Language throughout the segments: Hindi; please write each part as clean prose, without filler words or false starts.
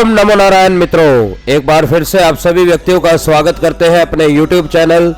ओम नमो नारायण। मित्रों, एक बार फिर से आप सभी व्यक्तियों का स्वागत करते हैं अपने YouTube चैनल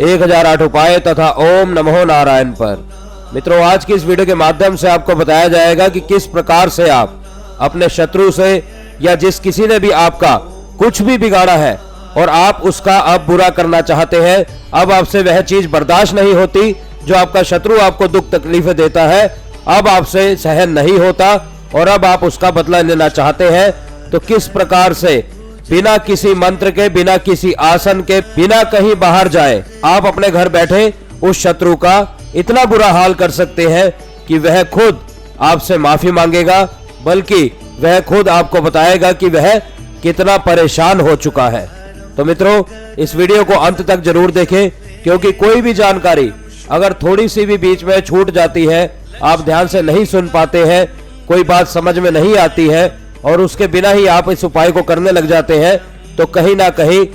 1008 उपाय तथा ओम नमो नारायण पर। मित्रों, आज की इस वीडियो के माध्यम से आपको बताया जाएगा कि किस प्रकार से आप अपने शत्रु से या जिस किसी ने भी आपका कुछ भी बिगाड़ा है और आप उसका अब बुरा करना चाहते हैं, अब आपसे वह चीज बर्दाश्त नहीं होती जो आपका शत्रु आपको दुख तकलीफें देता है, अब आपसे सहन नहीं होता और अब आप उसका बदला लेना चाहते हैं, तो किस प्रकार से बिना किसी मंत्र के, बिना किसी आसन के, बिना कहीं बाहर जाए आप अपने घर बैठे उस शत्रु का इतना बुरा हाल कर सकते हैं कि वह खुद आपसे माफी मांगेगा, बल्कि वह खुद आपको बताएगा कि वह कितना परेशान हो चुका है। तो मित्रों, इस वीडियो को अंत तक जरूर देखें, क्योंकि कोई भी जानकारी अगर थोड़ी सी भी बीच में छूट जाती है, आप ध्यान से नहीं सुन पाते हैं, कोई बात समझ में नहीं आती है और उसके बिना ही आप इस उपाय को करने लग जाते हैं, तो कहीं ना कहीं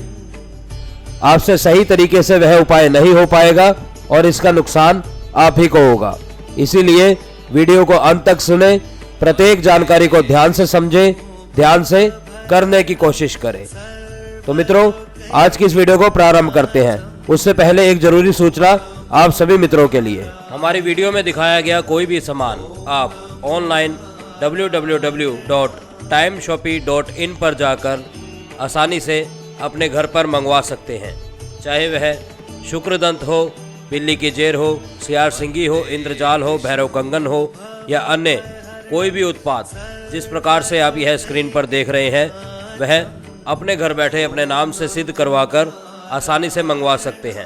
आपसे सही तरीके से वह उपाय नहीं हो पाएगा और इसका नुकसान आप ही को होगा। इसीलिए वीडियो को अंत तक सुने, प्रत्येक जानकारी को ध्यान से समझें, ध्यान से करने की कोशिश करें। तो मित्रों, आज की इस वीडियो को प्रारंभ करते हैं। उससे पहले एक जरूरी सूचना आप सभी मित्रों के लिए। हमारी वीडियो में दिखाया गया कोई भी सामान आप ऑनलाइन www.timeshopee.in पर जाकर आसानी से अपने घर पर मंगवा सकते हैं। चाहे वह शुक्रदंत हो, बिल्ली की जेर हो, सियार सिंगी हो, इंद्रजाल हो, भैरव कंगन हो या अन्य कोई भी उत्पाद जिस प्रकार से आप यह स्क्रीन पर देख रहे हैं, वह अपने घर बैठे अपने नाम से सिद्ध करवाकर आसानी से मंगवा सकते हैं।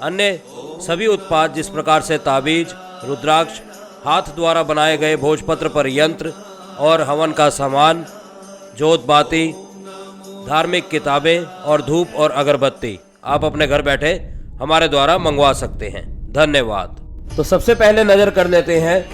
अन्य सभी उत्पाद जिस प्रकार से ताबीज, रुद्राक्ष, हाथ द्वारा बनाए गए भोजपत्र पर यंत्र और हवन का सामान, जोत बाती, धार्मिक किताबें और धूप और अगरबत्ती आप अपने घर बैठे हमारे द्वारा मंगवा सकते हैं। धन्यवाद। तो सबसे पहले नजर कर लेते हैं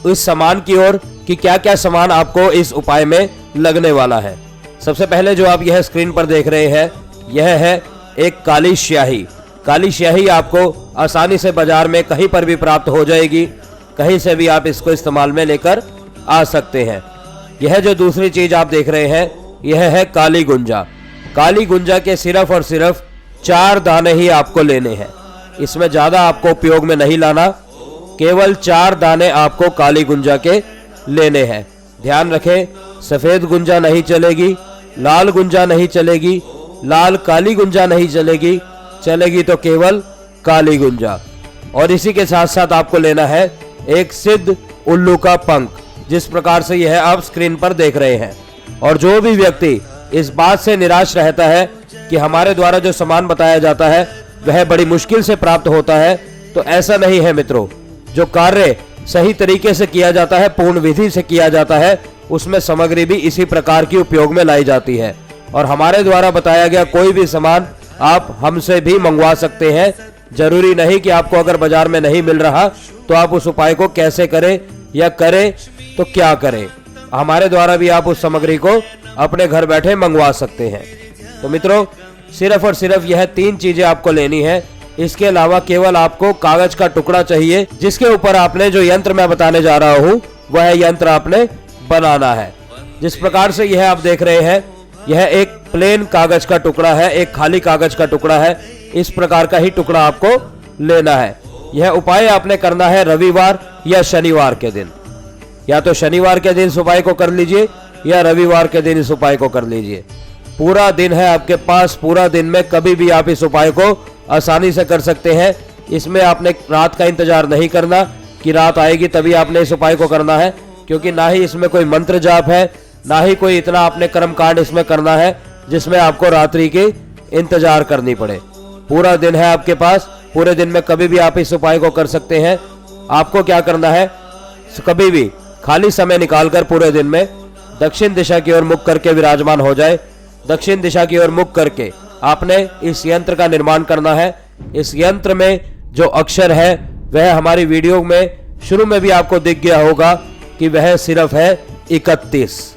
इस सामान की ओर कि क्या क्या सामान आपको इस उपाय में लगने वाला है। सबसे पहले जो आप यह स्क्रीन पर देख रहे हैं, यह है एक काली स्याही। काली स्याही आपको आसानी से बाजार में कहीं पर भी प्राप्त हो जाएगी, कहीं से भी आप इसको इस्तेमाल में लेकर आ सकते हैं। यह जो दूसरी चीज आप देख रहे हैं, यह है काली गुंजा। काली गुंजा के सिर्फ और सिर्फ 4 दाने ही आपको लेने हैं। इसमें ज्यादा आपको उपयोग में नहीं लाना, केवल 4 दाने आपको काली गुंजा के लेने हैं। ध्यान रखें, सफेद गुंजा नहीं चलेगी, लाल गुंजा नहीं चलेगी, लाल काली गुंजा नहीं चलेगी, चलेगी तो केवल काली गुंजा। और इसी के साथ साथ आपको लेना है एक सिद्ध उल्लू का पंख, जिस प्रकार से यह आप स्क्रीन पर देख रहे हैं। और जो भी व्यक्ति इस बात से निराश रहता है कि हमारे द्वारा जो सामान बताया जाता है वह बड़ी मुश्किल से प्राप्त होता है, तो ऐसा नहीं है मित्रों। जो कार्य सही तरीके से किया जाता है, पूर्ण विधि से किया जाता है, उसमें सामग्री भी इसी प्रकार की उपयोग में लाई जाती है। और हमारे द्वारा बताया गया कोई भी सामान आप हमसे भी मंगवा सकते हैं। जरूरी नहीं कि आपको अगर बाजार में नहीं मिल रहा तो आप उस उपाय को कैसे करें या करें तो क्या करें, हमारे द्वारा भी आप उस सामग्री को अपने घर बैठे मंगवा सकते हैं। तो मित्रों, सिर्फ और सिर्फ यह 3 चीजें आपको लेनी है। इसके अलावा केवल आपको कागज का टुकड़ा चाहिए, जिसके ऊपर आपने जो यंत्र मैं बताने जा रहा हूँ वह यंत्र आपने बनाना है। जिस प्रकार से यह आप देख रहे हैं, यह एक प्लेन कागज का टुकड़ा है, एक खाली कागज का टुकड़ा है। इस प्रकार का ही टुकड़ा आपको लेना है। यह उपाय आपने करना है रविवार या शनिवार के दिन। या तो शनिवार के दिन इस उपाय को कर लीजिए या रविवार के दिन इस उपाय को कर लीजिए। पूरा दिन है आपके पास, पूरा दिन में कभी भी आप इस उपाय को आसानी से कर सकते हैं। इसमें आपने रात का इंतजार नहीं करना कि रात आएगी तभी आपने इस उपाय को करना है, क्योंकि ना ही इसमें कोई मंत्र जाप है, ना ही कोई इतना आपने कर्म कांड इसमें करना है जिसमें आपको रात्रि के इंतजार करनी पड़े। पूरा दिन है आपके पास, पूरे दिन में कभी भी आप इस उपाय को कर सकते हैं। आपको क्या करना है, कभी भी खाली समय निकालकर पूरे दिन में दक्षिण दिशा की ओर मुख करके विराजमान हो जाए। दक्षिण दिशा की ओर मुख करके आपने इस यंत्र का निर्माण करना है। इस यंत्र में जो अक्षर है वह हमारी वीडियो में शुरू में भी आपको दिख गया होगा कि वह सिर्फ है 31।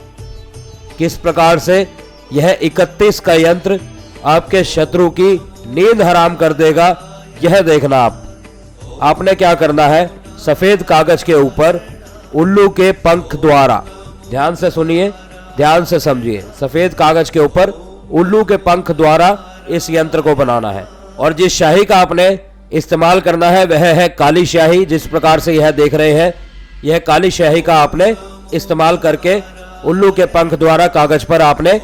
किस प्रकार से यह 31 का यंत्र आपके शत्रु की नींद हराम कर देगा, यह देखना। आपने क्या करना है, सफेद कागज के ऊपर उल्लू के पंख द्वारा, ध्यान से सुनिए, ध्यान से समझिए। सफेद कागज के ऊपर उल्लू के पंख द्वारा इस यंत्र को बनाना है। और जिस शाही का आपने इस्तेमाल करना है वह है काली स्याही। जिस प्रकार से यह देख रहे हैं, यह काली स्याही का आपने इस्तेमाल करके उल्लू के पंख द्वारा कागज पर आपने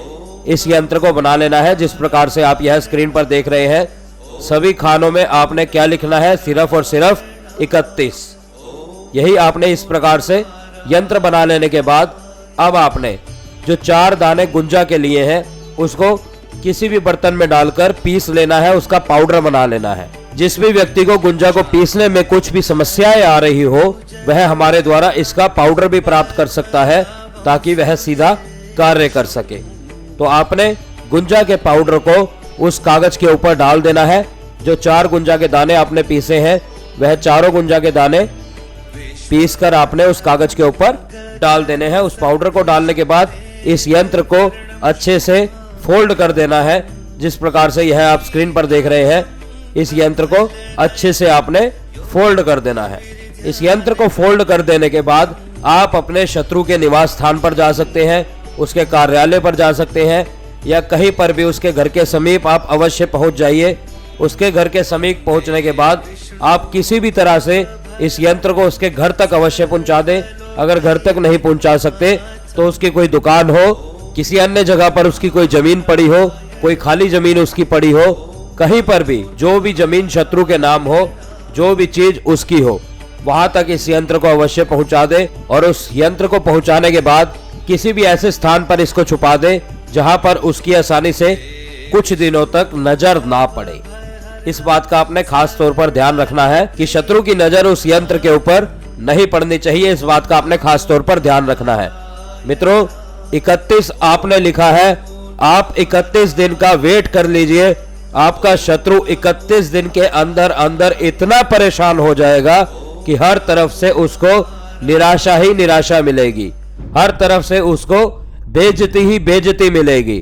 इस यंत्र को बना लेना है। जिस प्रकार से आप यह स्क्रीन पर देख रहे हैं, सभी खानों में आपने क्या लिखना है, सिर्फ और सिर्फ 31। यही आपने इस प्रकार से यंत्र बना लेने के बाद अब आपने जो 4 दाने गुंजा के लिए हैं उसको किसी भी बर्तन में डालकर पीस लेना है, उसका पाउडर बना लेना है। जिस भी व्यक्ति को गुंजा को पीसने में कुछ भी समस्याएं आ रही हो, वह हमारे द्वारा इसका पाउडर भी प्राप्त कर सकता है ताकि वह सीधा कार्य कर सके। तो आपने गुंजा के पाउडर को उस कागज के ऊपर डाल देना है। जो 4 गुंजा के दाने आपने पीसे हैं, वह चारों गुंजा के दाने पीस कर आपने उस कागज के ऊपर डाल देने हैं। उस पाउडर को डालने के बाद इस यंत्र को अच्छे से फोल्ड कर देना है। जिस प्रकार से यह आप स्क्रीन पर देख रहे हैं, इस यंत्र को अच्छे से आपने फोल्ड कर देना है। इस यंत्र को फोल्ड कर देने के बाद आप अपने शत्रु के निवास स्थान पर जा सकते हैं, उसके कार्यालय पर जा सकते हैं, या कहीं पर भी उसके घर के समीप आप अवश्य पहुंच जाइए। उसके घर के समीप पहुंचने के बाद आप किसी भी तरह से इस यंत्र को उसके घर तक अवश्य पहुंचा दें। अगर घर तक नहीं पहुंचा सकते तो उसकी कोई दुकान हो, किसी अन्य जगह पर उसकी कोई जमीन पड़ी हो, कोई खाली जमीन उसकी पड़ी हो, कहीं पर भी जो भी जमीन शत्रु के नाम हो, जो भी चीज उसकी हो, वहां तक इस यंत्र को अवश्य पहुंचा दे। और उस यंत्र को पहुंचाने के बाद किसी भी ऐसे स्थान पर इसको छुपा दे जहां पर उसकी आसानी से कुछ दिनों तक नजर ना पड़े। इस बात का आपने खास तौर पर ध्यान रखना है कि शत्रु की नजर उस यंत्र के ऊपर नहीं पड़नी चाहिए। इस बात का आपने खास तौर पर ध्यान रखना है। मित्रों, 31 आपने लिखा है, आप 31 दिन का वेट कर लीजिए। आपका शत्रु 31 दिन के अंदर अंदर इतना परेशान हो जाएगा कि हर तरफ से उसको निराशा ही निराशा मिलेगी, हर तरफ से उसको बेइज्जती ही बेइज्जती मिलेगी।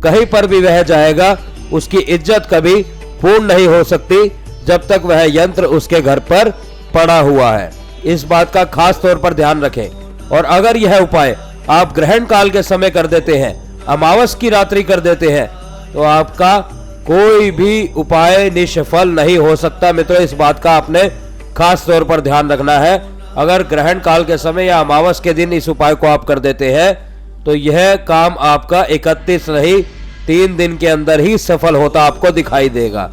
कहीं पर भी वह जाएगा, उसकी इज्जत कभी पूर्ण नहीं हो सकती जब तक वह यंत्र उसके घर पर पड़ा हुआ है। इस बात का खास तौर पर ध्यान रखें। और अगर यह उपाय आप ग्रहण काल के समय कर देते हैं, अमावस की रात्रि कर देते हैं, तो आपका कोई भी उपाय निष्फल नहीं हो सकता। मित्रों, इस बात का आपने खास तौर पर ध्यान रखना है। अगर ग्रहण काल के समय या अमावस के दिन इस उपाय को आप कर देते हैं तो यह काम आपका 31 नहीं 3 दिन के अंदर ही सफल होता आपको दिखाई देगा।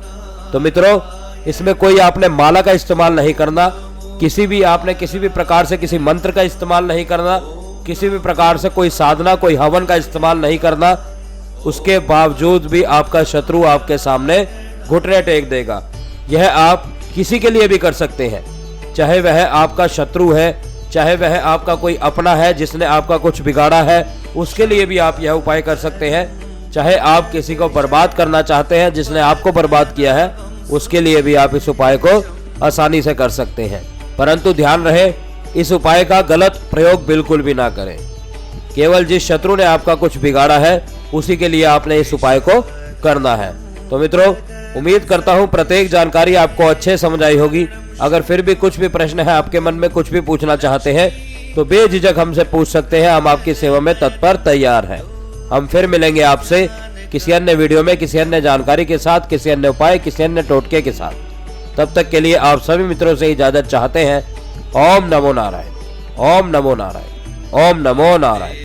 तो मित्रों, इसमें कोई आपने माला का इस्तेमाल नहीं करना, किसी भी प्रकार से किसी मंत्र का इस्तेमाल नहीं करना, किसी भी प्रकार से कोई साधना, कोई हवन का इस्तेमाल नहीं करना। उसके बावजूद भी आपका शत्रु आपके सामने घुटने टेक देगा। यह आप किसी के लिए भी कर सकते हैं, चाहे वह आपका शत्रु है, चाहे वह आपका कोई अपना है जिसने आपका कुछ बिगाड़ा है, उसके लिए भी आप यह उपाय कर सकते हैं। चाहे आप किसी को बर्बाद करना चाहते हैं जिसने आपको बर्बाद किया है, उसके लिए भी आप इस उपाय को आसानी से कर सकते हैं। परंतु ध्यान रहे, इस उपाय का गलत प्रयोग बिल्कुल भी ना करें। केवल जिस शत्रु ने आपका कुछ बिगाड़ा है उसी के लिए आपने इस उपाय को करना है। तो मित्रों, उम्मीद करता हूं प्रत्येक जानकारी आपको अच्छे समझ आई होगी। अगर फिर भी कुछ भी प्रश्न है, आपके मन में कुछ भी पूछना चाहते हैं, तो बेझिझक हमसे पूछ सकते हैं। हम आपकी सेवा में तत्पर तैयार हैं। हम फिर मिलेंगे आपसे किसी अन्य वीडियो में, किसी अन्य जानकारी के साथ, किसी अन्य उपाय, किसी अन्य टोटके के साथ। तब तक के लिए आप सभी मित्रों से इजाजत चाहते हैं। ओम नमो नारायण, ओम नमो नारायण, ओम नमो नारायण।